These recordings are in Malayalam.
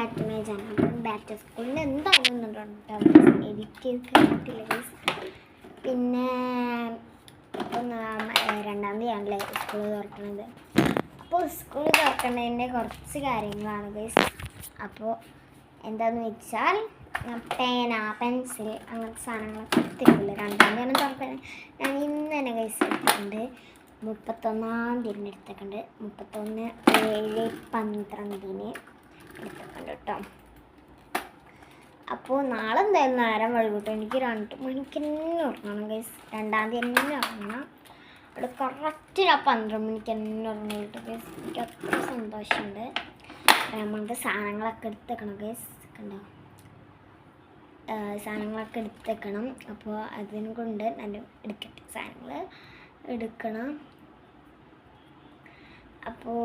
Back to my channel. അപ്പം ബാക്ക് ടു സ്കൂളിൽ എന്താണെന്നുണ്ടോ എഡിറ്റ് ചെയ്തിട്ടില്ല ഗൈസ്. പിന്നെ ഇപ്പം 2-ാം തീയതിയാണല്ലേ സ്കൂൾ തുറക്കണത്. അപ്പോൾ സ്കൂൾ തുറക്കേണ്ടതിൻ്റെ കുറച്ച് കാര്യങ്ങളാണ് ഗൈസ്. അപ്പോൾ എന്താണെന്ന് വെച്ചാൽ പേന, പെൻസിൽ അങ്ങനത്തെ സാധനങ്ങളൊക്കെ എടുത്തിട്ടില്ല. 2-ാം തീയതിയാണ് തുറക്കുന്നത്. ഞാൻ ഇന്ന് തന്നെ ഗൈസ് എടുത്തിട്ടുണ്ട്. 31-ാം തീയതി എടുത്തിട്ടുണ്ട്. 31/7/12 എടുത്തിട്ടുണ്ട് കേട്ടോ. അപ്പോൾ നാളെ എന്തായാലും നേരം വൈകിട്ട് എനിക്ക് 2 മണിക്ക് തന്നെ ഉറങ്ങണം ഗൈസ്. 2-ാം തീയതി തന്നെ ഉറങ്ങണം. അവിടെ കറക്റ്റ് 12 മണിക്ക് തന്നെ ഉറങ്ങണം കേട്ടോ ഗൈസ്. എനിക്ക് അത്ര സന്തോഷമുണ്ട്. നമുക്ക് സാധനങ്ങളൊക്കെ എടുത്തേക്കണം ഗൈസ്. കണ്ടോ, സാധനങ്ങളൊക്കെ എടുത്തേക്കണം. അപ്പോൾ അതിനെ കൊണ്ട് നല്ല എടുക്കട്ടെ, സാധനങ്ങൾ എടുക്കണം. അപ്പോൾ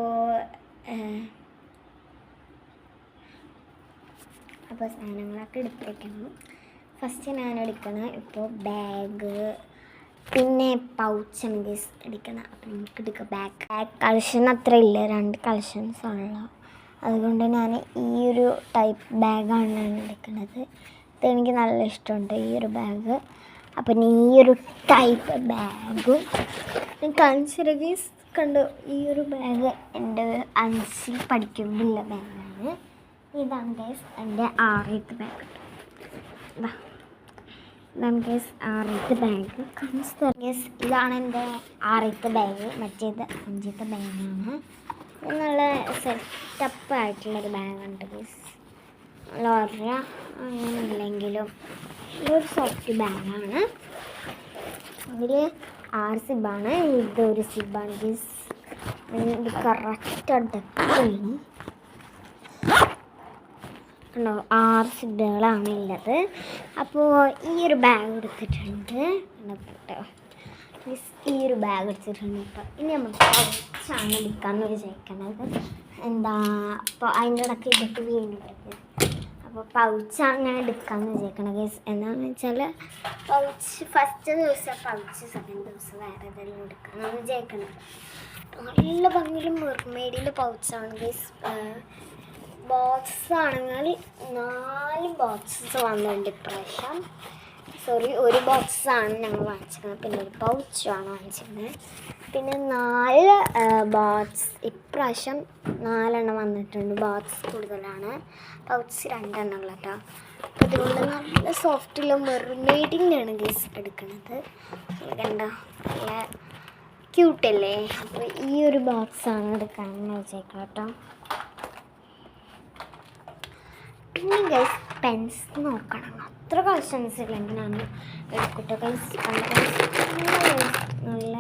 സാധനങ്ങളൊക്കെ എടുത്തേക്കണം. ഫസ്റ്റ് ഞാൻ എടുക്കണം ഇപ്പോൾ ബാഗ്, പിന്നെ പൗച്ചാണ് ഗൈസ് എടുക്കണം. അപ്പം നമുക്ക് എടുക്കാം. ബാഗ് കളക്ഷൻ അത്ര ഇല്ല, 2 കളക്ഷൻസ് ഉള്ള. അതുകൊണ്ട് ഞാൻ ഈ ഒരു ടൈപ്പ് ബാഗാണ് ഞാൻ എടുക്കുന്നത്. ഇതെനിക്ക് നല്ല ഇഷ്ടമുണ്ട് ഈ ഒരു ബാഗ്. അപ്പം ഈ ഒരു ടൈപ്പ് ബാഗും ഞാൻ കാണിച്ചു ഗൈസ്. കണ്ടു, ഈ ഒരു ബാഗ് എൻ്റെ 5ൽ പഠിക്കുമ്പോഴുള്ള ബാഗാണ്. ഇതാണ് ഗൈസ് എൻ്റെ 6ാമത്തെ ബാഗ്. ഇതാണ് ഗൈസ് 6ാമത്തെ ബാഗ്. ഗൈസ് ഇതാണ് എൻ്റെ 6ാമത്തെ ബാഗ്. മറ്റേത് 5ാമത്തെ ബാഗാണ്. നല്ല സെറ്റപ്പായിട്ടുള്ളൊരു ബാഗുണ്ട് ഗൈസ്. ലോറ അങ്ങനെ ഇല്ലെങ്കിലും ഇതൊരു സോഫ്റ്റ് ബാഗാണ്. അതിൽ 6 സിബാണ്. ഇതൊരു സിബാണ് ഗൈസ്. ഇത് കറക്റ്റ് അടക്കണം. ഉണ്ടോ, 6 സിബുകളാണ് ഉള്ളത്. അപ്പോൾ ഈ ഒരു ബാഗ് എടുത്തിട്ടുണ്ട് കേട്ടോ. ഈ ഒരു ബാഗ് എടുത്തിട്ടുണ്ട് കേട്ടോ. ഇനി നമുക്ക് പൗച്ചാണ് എടുക്കാമെന്ന് വിചാരിക്കണത്. അപ്പോൾ അതിൻ്റെ ഇടയ്ക്ക് ഇതൊക്കെ വീണിട്ടുണ്ട്. അപ്പോൾ പൗച്ചാണ് ഞാൻ എടുക്കാമെന്ന് വിചാരിക്കണത് ഗൈസ്. എന്താണെന്ന് വെച്ചാൽ പൗച്ച് ഫസ്റ്റ് ദിവസം പൗച്ച്, സെക്കൻഡ് ദിവസം വേറെ ഏതെങ്കിലും എടുക്കാമെന്ന് വിചാരിക്കണത്. നല്ല ഭംഗിയിൽ മെർമെയ്ഡിൻ്റെ പൗച്ചാണ് ഗൈസ്. ബോക്സ് ആണെങ്കിൽ 4 ബോക്സസ് വന്നിട്ടുണ്ട് ഇപ്രാവശ്യം. സോറി, 1 ബോക്സാണ് ഞങ്ങൾ വാങ്ങിച്ചിരുന്നത്. പിന്നെ ഒരു പൗച്ചാണ് വാങ്ങിച്ചിരുന്നത്. പിന്നെ 4 ബോക്സ് ഇപ്രാവശ്യം 4 എണ്ണം വന്നിട്ടുണ്ട്. ബോക്സ് കൂടുതലാണ്, പൗച്ച് 2 എണ്ണം ഉള്ള കേട്ടോ. അപ്പോൾ അതുകൊണ്ട് നല്ല സോഫ്റ്റുള്ള മെർമെയ്ഡിൻ്റെയാണ് ഗൈസ് എടുക്കുന്നത്. കണ്ടോ, നല്ല ക്യൂട്ടല്ലേ. അപ്പോൾ ഈ ഒരു ബോക്സാണ് എടുക്കാമെന്ന് വെച്ചേക്കാം കേട്ടോ. പിന്നെ ഗൈസ് പെൻസ് നോക്കണം. അത്ര കളക്ഷൻസ് ഇല്ലെങ്കിൽ ഞാൻ എടുക്കട്ടെ ഗൈസ്. നല്ല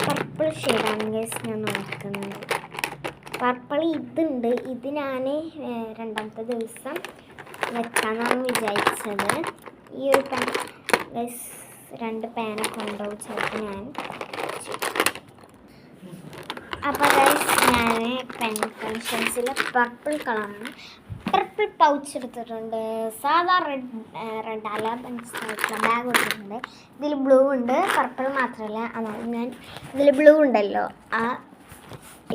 പർപ്പിൾ ഷെയ്ഡാണ് ഗൈസ് ഞാൻ നോക്കുന്നത്. പർപ്പിൾ ഇതുണ്ട്. ഇത് ഞാൻ 2ാമത്തെ ദിവസം വെക്കാനാണ് വിചാരിച്ചത്. ഈ ഒരു പെൻ ഗൈസ് 2 പേന കൊണ്ടുപോയി ചിലപ്പോൾ ഞാൻ. അപ്പോൾ ഗൈസ് ഞാൻ പെൻ കളക്ഷൻസിൽ പർപ്പിൾ കളറാണ്. പർപ്പിൾ പൗച്ച് എടുത്തിട്ടുണ്ട്. സാധാ റെഡ് അല പെൻസിലായിട്ടുള്ള ബാഗ് എടുത്തിട്ടുണ്ട്. ഇതിൽ ബ്ലൂ ഉണ്ട്, പർപ്പിൾ മാത്രമല്ല. അതാണ് ഞാൻ ഇതിൽ ബ്ലൂ ഉണ്ടല്ലോ,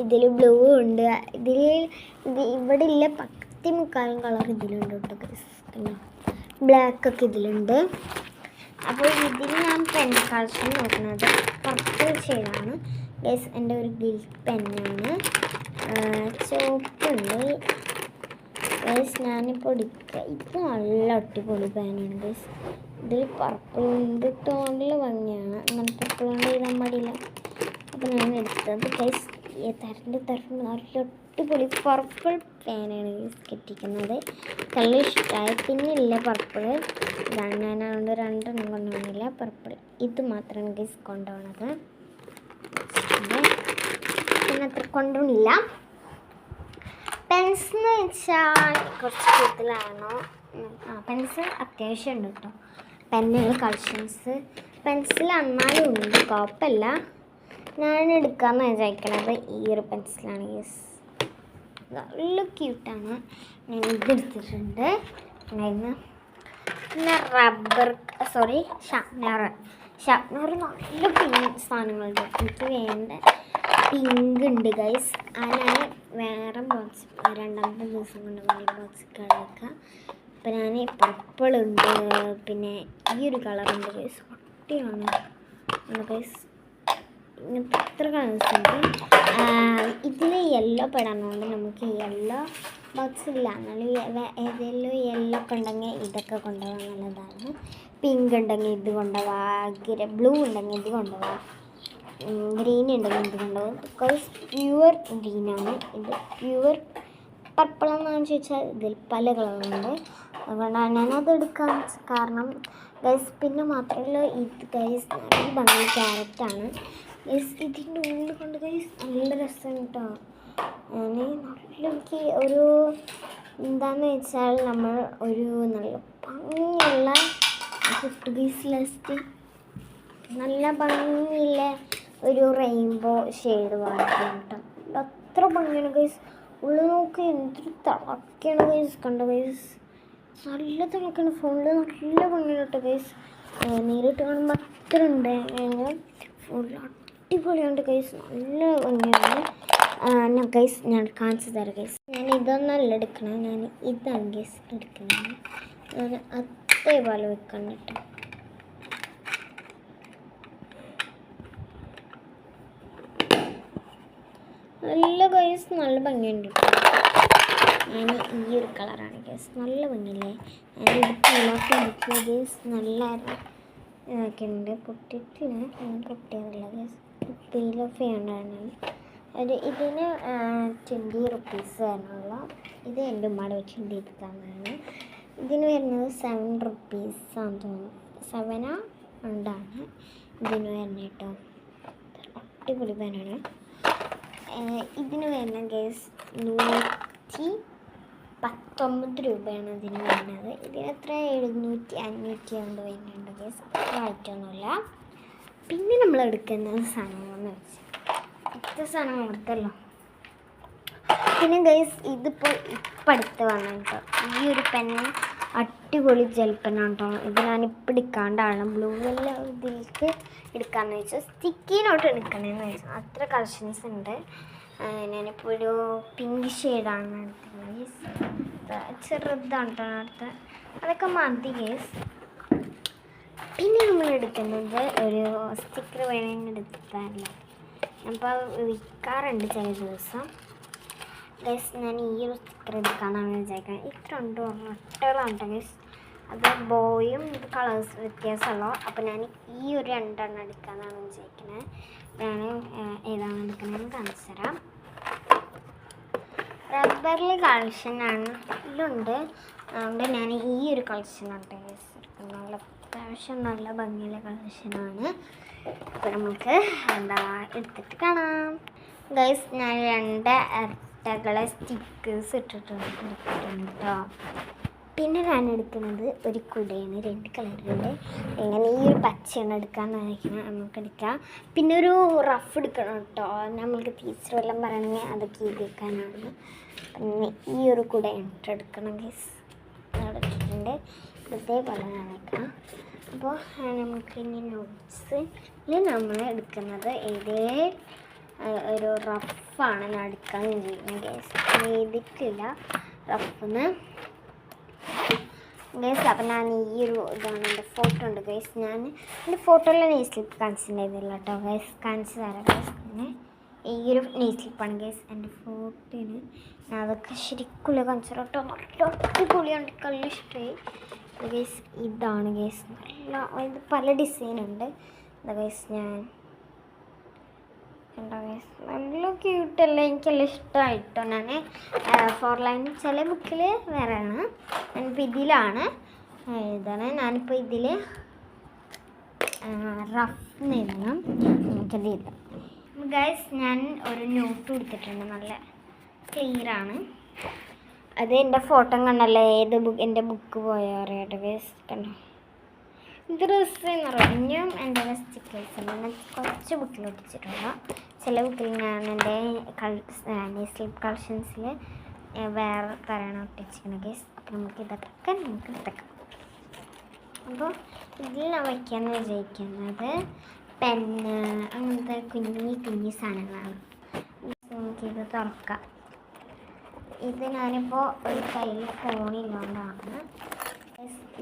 ഇതിൽ ബ്ലൂ ഉണ്ട്. ഇവിടെ ഇല്ല 10-മുക്കാലും കളർ ഇതിലുണ്ട് കേട്ടോ ഗൈസ്. ബ്ലാക്കൊക്കെ ഇതിലുണ്ട്. അപ്പോൾ ഇതിൽ ഞാൻ പെൻ കളക്ഷൻ നോക്കുന്നത് പർപ്പിൾ ഷെയ്ഡാണ് ഗൈസ്. എൻ്റെ ഒരു ഗിൽറ്റ് പെന്നാണ്. ചോപ്പുണ്ട് ഗൈസ്. ഞാനിപ്പോൾ എടുക്കുക. ഇത് നല്ല അടിപൊളി പേനാണ് ഗൈസ്. ഇതിൽ പർപ്പിളിൻ്റെ നല്ല ഭംഗിയാണ്. അങ്ങനെ പർപ്പിൾ കൊണ്ട് എഴുതാൻ പാടില്ല. അപ്പോൾ ഞാൻ എടുത്തത് ഗൈസ് തരണ്ട് നല്ല അടിപൊളി പർപ്പിൾ പേനാണ് ഗൈസ് കെട്ടിക്കുന്നത്. നല്ല ഇഷ്ടമായി. പിന്നെ ഇല്ല പർപ്പിൾ. ഇതാണ് ഞാൻ അതുകൊണ്ട് 2 എണ്ണം കൊണ്ടുപോകുന്നില്ല. പർപ്പിൾ ഇത് മാത്രമാണ് ഗൈസ് കൊണ്ടുപോകുന്നത്. പിന്നെ അത്ര കൊണ്ടുപോകുന്നില്ല. പെൻസ് എന്ന് വെച്ചാൽ കുറച്ച് കൂടുതലാണോ? പെൻസിൽ അത്യാവശ്യം ഉണ്ട് കേട്ടോ. പെന്നുകൾ കളക്ഷൻസ് പെൻസിൽ എന്നാലും ഉണ്ട്, കുഴപ്പമില്ല. ഞാൻ എടുക്കാമെന്ന് വിചാരിക്കണത് ഈ ഒരു പെൻസിലാണ് ഗൈസ്. നല്ല ക്യൂട്ടാണ്. ഞാൻ ഇതെടുത്തിട്ടുണ്ട്. പിന്നെ ഷാർപ്നർ നല്ല സാധനങ്ങളുണ്ട്. എനിക്ക് വേണ്ട പിങ്ക് ഉണ്ട് ഗൈസ്. ഞാൻ വേറെ ബോക്സ് രണ്ടാമത്തെ ദിവസം കൊണ്ട് വലിയ ബോക്സ് കളക്കാം. അപ്പം ഞാൻ പർപ്പിൾ ഉണ്ട്, പിന്നെ ഈ ഒരു കളറുണ്ട് ഗൈസ്. ഒട്ടിയാണ് ഗൈസ്. ഇങ്ങനത്തെ എത്ര കളേഴ്സ് ഉണ്ട്. ഇതിൽ യെല്ലോ പെടാനുണ്ട്. നമുക്ക് യെല്ലോ ബോക്സ് ഇല്ല, എന്നാലും ഏതെങ്കിലും യെല്ലോ ഒക്കെ ഉണ്ടെങ്കിൽ ഇതൊക്കെ കൊണ്ടുപോകാൻ നല്ലതാണ്. പിങ്ക് ഉണ്ടെങ്കിൽ ഇത് കൊണ്ടുപോവാം, ബ്ലൂ ഉണ്ടെങ്കിൽ ഇത് കൊണ്ടുപോവാം, ഗ്രീൻ ഉണ്ടെങ്കിൽ ഇത് കൊണ്ടുപോകും. ബിക്കോസ് പ്യുവർ ഗ്രീനാണ് ഇത്. പ്യുവർ പർപ്പിൾ എന്നാണെന്ന് ചോദിച്ചാൽ ഇതിൽ പല കളറുണ്ട്. അതുകൊണ്ടാണ് ഞാനത് എടുക്കാൻ കാരണം ഗൈസ്. പിന്നെ മാത്രമല്ല ഇത് ഗൈസ് നല്ല ഭംഗി ക്യാരറ്റാണ് ഗൈസ്. ഇതിൻ്റെ ഉള്ളിൽ കൊണ്ട് ഗൈസ് നല്ല രസം കേട്ടോ. എനിക്ക് ഒരു എന്താണെന്ന് വെച്ചാൽ നമ്മൾ ഒരു നല്ല ഭംഗിയുള്ള പോർട്ടുഗീസ് ലാസ്റ്റ് നല്ല ഭംഗിയുള്ള ഒരു റെയിൻബോ ഷെയ്ഡ് വാങ്ങിക്കണം കേട്ടോ. അത്ര ഭംഗിയാണ് ഗൈസ്. ഉള്ളിൽ നോക്കി എന്തൊരു തിളക്കാണ് ഗൈസ്. കണ്ടോ ഗൈസ്, നല്ല തിളക്കാണ്. ഫോണിൽ നല്ല ഭംഗിയാണ് കേട്ടോ ഗൈസ്. നേരിട്ട് കാണുമ്പോൾ അത്ര ഉണ്ട്. ഫോണിൽ അടിപൊളിയുണ്ട് ഗൈസ്, നല്ല ഭംഗിയാണ്. ഞാൻ ഗൈസ് ഞാൻ കാണിച്ചു തരാം ഗൈസ്. ഞാൻ ഇതൊന്നല്ല എടുക്കണം, ഞാൻ ഇതാണ് ഗൈസ് എടുക്കുന്നത്. ഞാൻ അതേപോലെ വെക്കണം കേട്ടോ. നല്ല ഗൈസ് നല്ല ഭംഗിയുണ്ട് കേട്ടോ. ഞാൻ ഈ ഒരു കളറാണ് ഗൈസ്, നല്ല ഭംഗിയില്ലേ. ഞാൻ എടുത്ത് ഗൈസ് നല്ല ഇതൊക്കെ ഉണ്ട്. പൊട്ടിയിട്ടില്ല, പൊട്ടിയതല്ല ഗൈസ്, പീൽ ഓഫ് ചെയ്യേണ്ടതാണ്. ഇതിന് 20 റുപ്പീസ് വരണുള്ള. ഇത് എൻ്റെ ഉമ്മയുടെ വെച്ച് എടുക്കാനാണ്. ഇതിന് വരുന്നത് 7 റുപ്പീസാന്ന് തോന്നുന്നു, 7 ഉണ്ടാണ് ഇതിന് വരുന്നത് കേട്ടോ. അടിപൊളി പേനാണ്. ഇതിന് വരുന്ന ഗൈസ് 119 രൂപയാണ് ഇതിന് വരുന്നത്. ഇതിന് എത്ര 700-500 കൊണ്ട് വരുന്നുണ്ട് ഗൈസ്, അത്ര ആയിട്ടൊന്നുമില്ല. പിന്നെ നമ്മൾ എടുക്കുന്ന സാധനങ്ങളെന്ന് വെച്ചാൽ ഇത്ര സാധനങ്ങൾ എടുത്തല്ലോ. പിന്നെ ഗൈസ് ഇതിപ്പോൾ അടുത്ത് വന്നു കേട്ടോ. ഈ ഒരു പെന്ന് അടിപൊളി ജെൽ പെന്നാണ് കേട്ടോ. ഇത് ഞാനിപ്പോൾ എടുക്കാണ്ടാണ് ബ്ലൂ എല്ലാം ഇതിലേക്ക് എടുക്കാമെന്ന് വെച്ചാൽ സ്റ്റിക്കി നോട്ട് എടുക്കണമെന്ന് വെച്ചാൽ അത്ര കളക്ഷൻസ് ഉണ്ട്. ഞാനിപ്പോൾ ഒരു പിങ്ക് ഷെയ്ഡാണ് എടുത്തത് ഗൈസ്. ചെറുതാണ് കേട്ടോ അടുത്ത്, അതൊക്കെ മതി ഗൈസ്. പിന്നെ നമ്മൾ എടുക്കുന്നത് ഒരു സ്റ്റിക്കർ വേണമെങ്കിൽ എടുത്താറില്ല, അപ്പോൾ വിൽക്കാറുണ്ട് ചില ദിവസം ഗൈസ്. ഞാൻ ഈ ഒരു സ്റ്റിക്കർ എടുക്കാമെന്നാണ് വിചാരിക്കുന്നത്. ഇത്ര ഉണ്ട്, ഒട്ടകളാണ് ഗൈസ്. അത് ബോയും കളേഴ്സ് വ്യത്യാസമുള്ളൂ. അപ്പോൾ ഞാൻ ഈ ഒരു 2 എണ്ണം എടുക്കാമെന്നാണ് വിചാരിക്കുന്നത്. ഞാൻ ഏതാണ് എടുക്കുന്നത് കാണിച്ചു തരാം. റബ്ബറിൽ കളക്ഷനാണ് ഇതിലുണ്ട്, അതുകൊണ്ട് ഞാൻ ഈ ഒരു കളക്ഷനാണ് ഗൈസ് എടുക്കുന്നത്. നല്ല അത്യാവശ്യം നല്ല ഭംഗിയുള്ള കളക്ഷനാണ്. അപ്പോൾ നമുക്ക് എന്താ എടുത്തിട്ട് കാണാം ഗൈസ്. ഞാൻ 2 ഇരട്ടകളെ സ്റ്റിക്കേഴ്സ് ഇട്ടിട്ടുണ്ട് കേട്ടോ. പിന്നെ ഞാൻ എടുക്കുന്നത് ഒരു കുടയാണ്, 2 കളറുണ്ട്. എങ്ങനെ ഈ ഒരു പച്ചയാണ് എടുക്കാമെന്നായിരിക്കണം, നമുക്ക് എടുക്കാം. പിന്നെ ഒരു റഫ് എടുക്കണം കേട്ടോ, നമ്മൾക്ക് ടീച്ചർ വല്ലതും പറയണമെങ്കിൽ അതൊക്കെ എഴുതിയേക്കാനാണ്. പിന്നെ ഈ ഒരു കുട എടുക്കണം ഗൈസ്, അവിടെ ഇട്ടിട്ടുണ്ട്. ഇതേപോലെ നടക്കാം. അപ്പോൾ നമുക്ക് ഇനി നോട്ട്സിൽ നമ്മൾ എടുക്കുന്നത് ഇതേ ഒരു റഫാണ് ഞാൻ എടുക്കാൻ വിചാരിക്കുന്നത് ഗൈസ്. എഴുതിയിട്ടില്ല റഫിന് ഗൈസ്. അപ്പം ഞാൻ ഈ ഒരു ഇതാണ് എൻ്റെ ഫോട്ടോ ഉണ്ട് ഗൈസ്. ഞാൻ എൻ്റെ ഫോട്ടോയിലെ നെയ് സ്ലിപ്പ് കാണിച്ചിട്ടുണ്ടായിരുന്നില്ല കേട്ടോ ഗൈസ്, കാണിച്ചു തരാം ഗൈസ്. പിന്നെ ഈ ഒരു നെയ് സ്ലിപ്പാണ് ഗൈസ് എൻ്റെ ഫോട്ടോന്. ഞാൻ അതൊക്കെ ശരിക്കുള്ള കാണിച്ചു കേട്ടോ. നല്ല അടിപൊളിയാണ്, നല്ല ഇഷ്ടമായി ഗൈസ്. ഇതാണ് ഗൈസ്, നല്ല ഇത് പല ഡിസൈനുണ്ട്. എന്താ ഗൈസ് ഞാൻ കണ്ടോ ഗൈസ്, നല്ല ക്യൂട്ടല്ലേ, എനിക്കെല്ലാം ഇഷ്ടമായിട്ടോ. ഞാൻ 4 ലൈൻ ചില ബുക്കിൽ വേറെയാണ്, ഞാനിപ്പോൾ ഇതിലാണ് എഴുതണേ. ഞാനിപ്പോൾ ഇതിൽ റഫ് എഴുതണം, നമുക്കത് എഴുതാം ഗൈസ്. ഞാൻ ഒരു നോട്ട് കൊടുത്തിട്ടുണ്ട്, നല്ല ക്ലിയറാണ്. അത് എൻ്റെ ഫോട്ടോ കണ്ടല്ലേ, ഏത് എൻ്റെ ബുക്ക് പോയാൽ അറിയാട്ടോ ഗൈസ്. കണ്ടോ ഇത് രസമെന്ന് പറഞ്ഞും എൻ്റെ സ്റ്റിക്കേഴ്സ് ഉണ്ട്. ഞാൻ കുറച്ച് ബുക്കിൽ ഒട്ടിച്ചിട്ടുണ്ട്. ചില ബുക്കിൽ ഞാൻ എൻ്റെ സ്ലിപ്പ് കളക്ഷൻസിൽ വേറെ തരാണ് ഒട്ടിച്ചിരിക്കുന്നത് ഗൈസ്. അപ്പോൾ നമുക്ക് ഇതൊക്കെ നമുക്ക് എടുത്തേക്കാം. അപ്പോൾ ഇതിൽ ഞാൻ വയ്ക്കാമെന്ന് വിചാരിക്കുന്നത് പെന്ന്, അങ്ങനത്തെ കുഞ്ഞി കുഞ്ഞി സാധനങ്ങളാണ്. നമുക്കിത് തുറക്കാം. ഇത് ഞാനിപ്പോൾ ഒരു കയ്യിൽ ഫോണില്ലാണ്ടാണ്.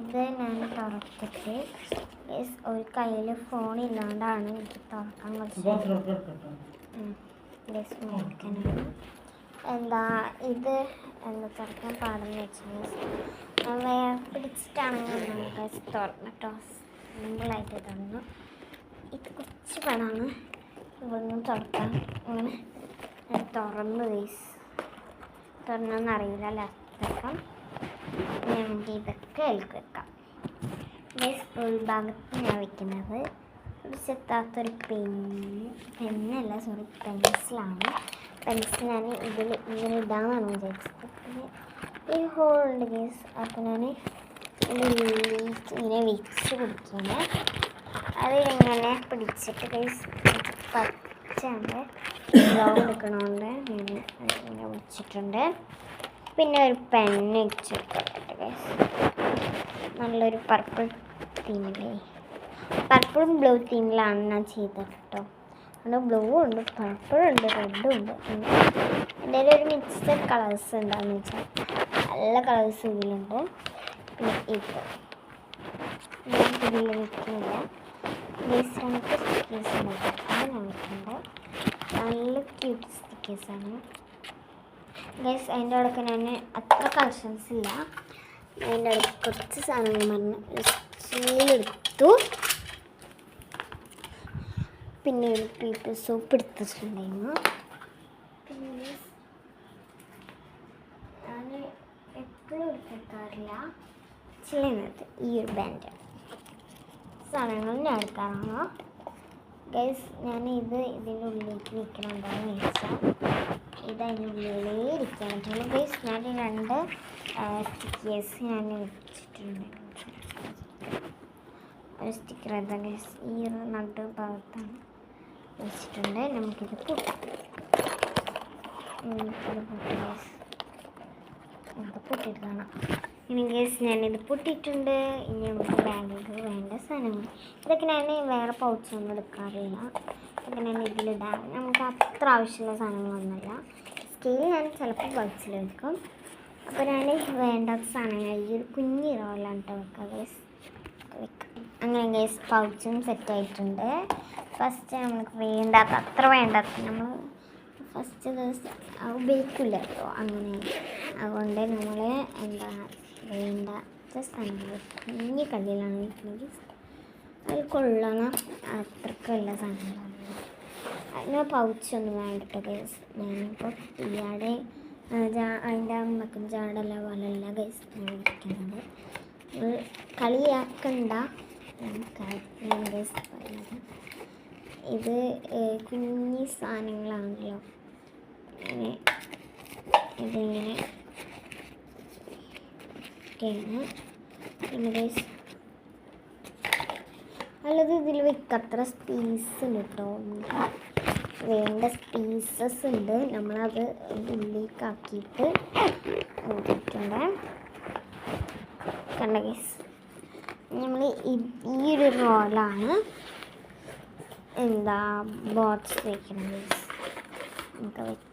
ഇത് ഞാൻ തുറത്തിട്ട് ഒരു കയ്യിൽ ഫോണില്ലാണ്ടാണ് എനിക്ക് തുറക്കാൻ നോക്കാനാണ്. ഇത് തുറക്കാൻ പാടെന്ന് വെച്ചാൽ ഞാൻ വേറെ പിടിച്ചിട്ടാണെങ്കിൽ തുറന്നിട്ടോ, സിമ്പിളായിട്ട് തുറന്നു. ഇത് കുറച്ച് പണമാണ് ഇവിടുന്ന് തുറക്കാൻ. അങ്ങനെ തുറന്നു തുറന്നൊന്നറിയില്ല ലാസ്റ്റൊക്കെ. നമുക്ക് ഇതൊക്കെ അതിലേക്ക് വെക്കാം. ഉൾഭാഗത്ത് ഞാൻ വയ്ക്കുന്നത് ഒരു ചെത്താത്തൊരു പെന്നല്ല, പെൻസിലാണ്. പെൻസിൽ ഞാൻ ഇങ്ങനെ ഇടാമെന്നാണ് വിചാരിച്ചത്. പിന്നെ ഈ ഹോളുണ്ട് ഗൈസ്, അപ്പോൾ ഞാൻ ഇങ്ങനെ വെച്ച് പിടിക്കുകയാണ്. അതിങ്ങനെ പിടിച്ചിട്ട് ഗൈസ് പച്ചണ്ട് ബ്ലൗസ് എടുക്കണോണ്ട് ഞാൻ ഇങ്ങനെ വെച്ചിട്ടുണ്ട്. പിന്നെ ഒരു പെന്ന് വെച്ചിട്ടുണ്ട് ഗൈസ്, നല്ലൊരു പർപ്പിൾ തീമില്ലേ, പർപ്പിളും ബ്ലൂ തീമിലാണ് ഞാൻ ചെയ്തത് കേട്ടോ. അവിടെ ബ്ലൂ ഉണ്ട്, പർപ്പിൾ ഉണ്ട്, റെഡും ഉണ്ട്. എൻ്റെ ഒരു മിക്സഡ് കളേഴ്സ് എന്താണെന്ന് വെച്ചാൽ നല്ല കളേഴ്സ് ഇതിലുണ്ട്. പിന്നെ ഇതിൽ വെക്കുന്നില്ല ഗൈസ്, നമുക്ക് സ്റ്റിക്കേഴ്സ് ഉണ്ട്, അത് ഞാൻ വെക്കുന്നുണ്ട്. നല്ല ക്യൂട്ട് സ്റ്റിക്കേഴ്സാണ് ഗൈസ്. അതിൻ്റെ അവിടെയൊക്കെ ഞാൻ അത്ര കളക്ഷൻസ് ഇല്ല. അതിൻ്റെ അടുത്ത് കുറച്ച് സാധനങ്ങൾ പറഞ്ഞ് സ്റ്റീലെടുത്തു. പിന്നെ ഒരു പീപ്പിൾ സോപ്പ് എടുത്തിട്ടുണ്ടായിരുന്നു. പിന്നെ ഞാൻ എപ്പോഴും എടുക്കാറില്ല, ചെയ്യുന്നത് ഈ ഒരു ബാൻഡ് സാധനങ്ങൾ ഞാൻ എടുക്കാറാണോ ഗൈസ്. ഞാൻ ഇതിൻ്റെ ഉള്ളിലേക്ക് വെക്കണമെന്താണെന്ന് ചോദിച്ചാൽ ഇത് അതിൻ്റെ ഉള്ളിലേ ഇരിക്കാൻ പറ്റുള്ളൂ ഗൈസ്. ഞാൻ 2 സ്റ്റിക്കേഴ്സ് ഞാൻ വെച്ചിട്ടുണ്ട്. ഒരു സ്റ്റിക്കർ അതാ ഗൈസ്, ഈ ഒരു നടു ഭാഗത്താണ് വെച്ചിട്ടുണ്ട്. നമുക്കിത് കൂട്ടാം. നമുക്ക് പൊട്ടിയിട്ട് കാണാം. ഇനി ഗൈസ് ഞാനിത് പൊട്ടിയിട്ടുണ്ട്. ഇനി നമുക്ക് ബാഗിൽ വേണ്ട സാധനങ്ങൾ ഇതൊക്കെ ഞാൻ വേറെ പൗച്ചൊന്നും എടുക്കാറില്ല. ഇതൊക്കെ ഞാൻ ഇതിലിടാൻ നമുക്ക് അത്ര ആവശ്യമുള്ള സാധനങ്ങളൊന്നുമില്ല. സ്കെയിൽ ഞാൻ ചിലപ്പോൾ പൗച്ചിൽ വെക്കും. അപ്പോൾ ഞാൻ വേണ്ടാത്ത സാധനങ്ങൾ ഈ ഒരു കുഞ്ഞ് റോളാണ് വെക്കുക ഗൈസ്. അങ്ങനെ ഗൈസ് പൗച്ചും സെറ്റായിട്ടുണ്ട്. ഫസ്റ്റ് നമുക്ക് അത്ര വേണ്ടാത്ത നമ്മൾ ഫസ്റ്റ് ദിവസം ഉപയോഗിക്കില്ല കേട്ടോ. അങ്ങനെ അതുകൊണ്ട് നമ്മൾ വേണ്ടാത്ത സാധനങ്ങൾ കുഞ്ഞ് കല്ലിലാണ് വെക്കുന്നത്. അത് കൊള്ളണ അത്രക്കുള്ള സാധനങ്ങളാണ്. അതിന് പൗച്ചൊന്നും വേണ്ടിട്ട് ഗൈസ്. ഞാനിപ്പോൾ ഇയാടെ അതിൻ്റെ അമ്മക്കും ചാടല്ല പോലെയല്ല ഗൈസ് ഞാൻ ഇരിക്കുന്നത്. കളിയാക്കണ്ട ഗൈസ് പറയുന്നത്. ഇത് കുഞ്ഞി സാധനങ്ങളാണല്ലോ. അങ്ങനെ ഇതിങ്ങനെ ഒക്കെയാണ്. പിന്നെ ഗൈസ് അല്ലാതെ ഇതിൽ വെക്കത്ര സ്പേസ് ഉണ്ട് കേട്ടോ. വേണ്ട സ്പീസസ് ഉണ്ട്. നമ്മളത് ഉള്ളിലേക്കാക്കിയിട്ട് നോക്കിയിട്ടുണ്ട്. കണ്ട ഗൈസ്, നമ്മൾ ഈ ഒരു റോളാണ് ബോട്ട്സ് വയ്ക്കണം ഗൈസ്. നമുക്ക് വെക്കാം.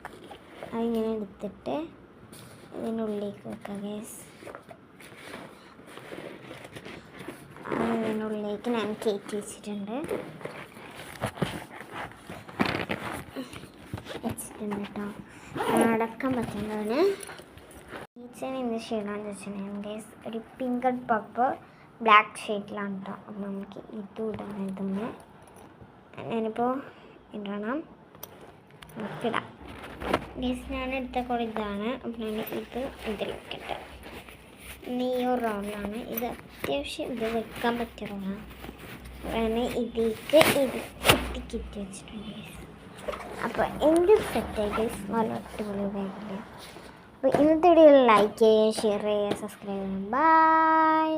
അതിങ്ങനെ എടുത്തിട്ട് ഇതിനുള്ളിലേക്ക് വെക്കാം ഗൈസ്. അതിനുള്ളിലേക്ക് ഞാൻ കയറ്റി വെച്ചിട്ടുണ്ട് കേട്ടോ. അടക്കാൻ പറ്റുന്നതാണ്. ഈച്ചൻ എന്ത് ഷെയ്ഡാണെന്ന് വെച്ചിട്ടുണ്ടെങ്കിൽ ഗൈസ് ഒരു പിങ്ക് ആൻഡ് പർപ്പിൾ ബ്ലാക്ക് ഷെയ്ഡിലാണ് കേട്ടോ. അപ്പോൾ നമുക്ക് ഇതും ഇടണം. ഇതൊന്ന് ഞാനിപ്പോൾ ഇടണം, നമുക്കിടാം ഗൈസ്. ഞാൻ എടുത്ത കൂടെ ഇതാണ്. അപ്പോൾ ഞാൻ ഇതിൽ വെക്കട്ടെ. നീയോ റോളാണ് ഇത്. അത്യാവശ്യം ഇത് വെക്കാൻ പറ്റിയ റോളാണ്. ഞാൻ ഇതിലേക്ക് ഇത് കിറ്റി വെച്ചിട്ടുണ്ട് ഗൈസ്. അപ്പോൾ എൻ്റെ സെറ്റായി ഗൈസ്. നല്ല അടിപൊളി ബാഗില്ല. അപ്പോൾ ഇന്നത്തെ വീഡിയോ ലൈക്ക് ചെയ്യുക, ഷെയർ ചെയ്യുക, സബ്സ്ക്രൈബ് ചെയ്യുക. ബൈ.